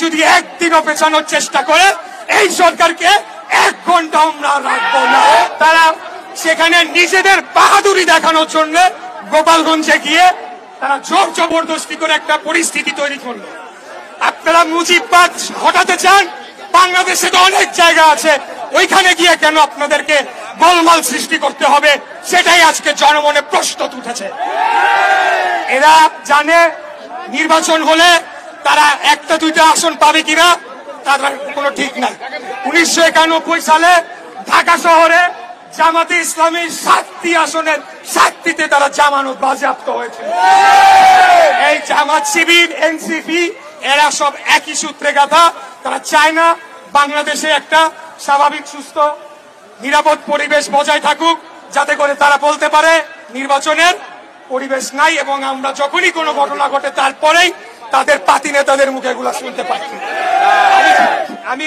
যদি একদিনও পেছানোর চেষ্টা করে এই সরকারকে 1 ঘন্টা আমরা রাখবো না। তারা সেখানে নিজেদের বাহাদুরি দেখানোর জন্য গোপালগঞ্জে গিয়ে তারা জোর জবরদস্তি করে একটা পরিস্থিতি তৈরি করলো। আপনারা মুজিববাদ হটাতে চান, বাংলাদেশে তো অনেক জায়গা আছে, ওইখানে গিয়ে কেন আপনাদেরকে গোলমাল সৃষ্টি করতে হবে, সেটাই আজকে জনমনে প্রশ্ন উঠেছে। এরা জানে নির্বাচন হলে তারা 1-2টা আসন পাবে কিনা তার কোনো ঠিক নাই। 1991 সালে ঢাকা শহরে জামাতে ইসলামী 7টি আসনের 7টিতে তারা জামানত বাজেয়াপ্ত হয়েছে। এই জামাত, শিবির, এনসিপি এরা সব একই সূত্রে গাথা। তারা চায় না বাংলাদেশে একটা স্বাভাবিক, সুস্থ, নিরাপদ পরিবেশ বজায় থাকুক, যাতে করে তারা বলতে পারে নির্বাচনের পরিবেশ নাই, এবং আমরা যখনই কোনো ঘটনা ঘটে তারপরেই তাদের পাতি নেতাদের মুখে এগুলা শুনতে পাই। আমি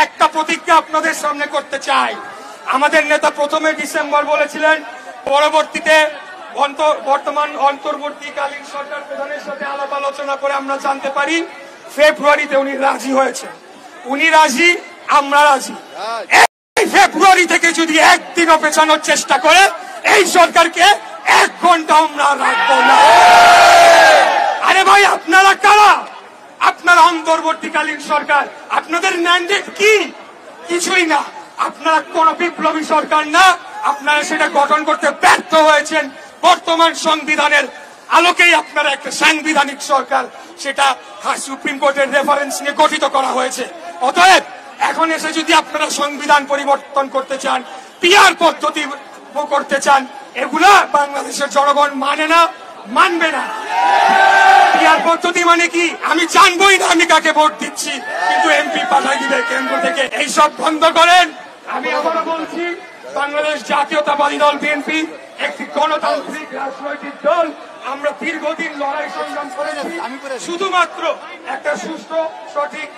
একটা প্রতিজ্ঞা আপনাদের সামনে করতে চাই। আমাদের নেতা প্রথমে ডিসেম্বর বলেছিলেন, পরবর্তীতে বর্তমান অন্তর্বর্তীকালীন সরকার প্রধানের সাথে আলাপ আলোচনা করে আমরা জানতে পারি ফেব্রুয়ারিতে উনি রাজি হয়েছে। উনি রাজি, আমরা রাজি। এই ফেব্রুয়ারি থেকে যদি একদিনও পেছানোর চেষ্টা করে এই সরকারকে 1 ঘন্টা আমরা রাখবো না। আরে ভাই, আপনারা কারা? আপনারা অন্তর্বর্তীকালীন সরকার, আপনাদের ম্যান্ডেট কি? কিছুই না। আপনারা কোন বিপ্লবী সরকার না, আপনারা সেটা গঠন করতে ব্যর্থ হয়েছেন। বর্তমান সংবিধানের আলোকেই আপনারা একটা সাংবিধানিক সরকার, সেটা সুপ্রিম কোর্টের রেফারেন্স নিয়ে গঠিত করা হয়েছে। অতএব এখন এসে যদি আপনারা সংবিধান পরিবর্তন করতে চান, পিআর পদ্ধতি করতে চান, এগুলা বাংলাদেশের জনগণ মানে না, মানবে না। পিআর পদ্ধতি মানে কি আমি জানবই না, আমি কাকে ভোট দিচ্ছি, কিন্তু এমপি পাঠাই দিবে কেন্দ্র থেকে। এইসব বন্ধ করেন। আমি আবারও বলছি, বাংলাদেশ জাতীয়তাবাদী দল বিএনপি একটি গণতান্ত্রিক রাজনৈতিক দল। আমরা দীর্ঘদিন লড়াই সংগ্রাম করেছি শুধুমাত্র একটা সুস্থ, সঠিক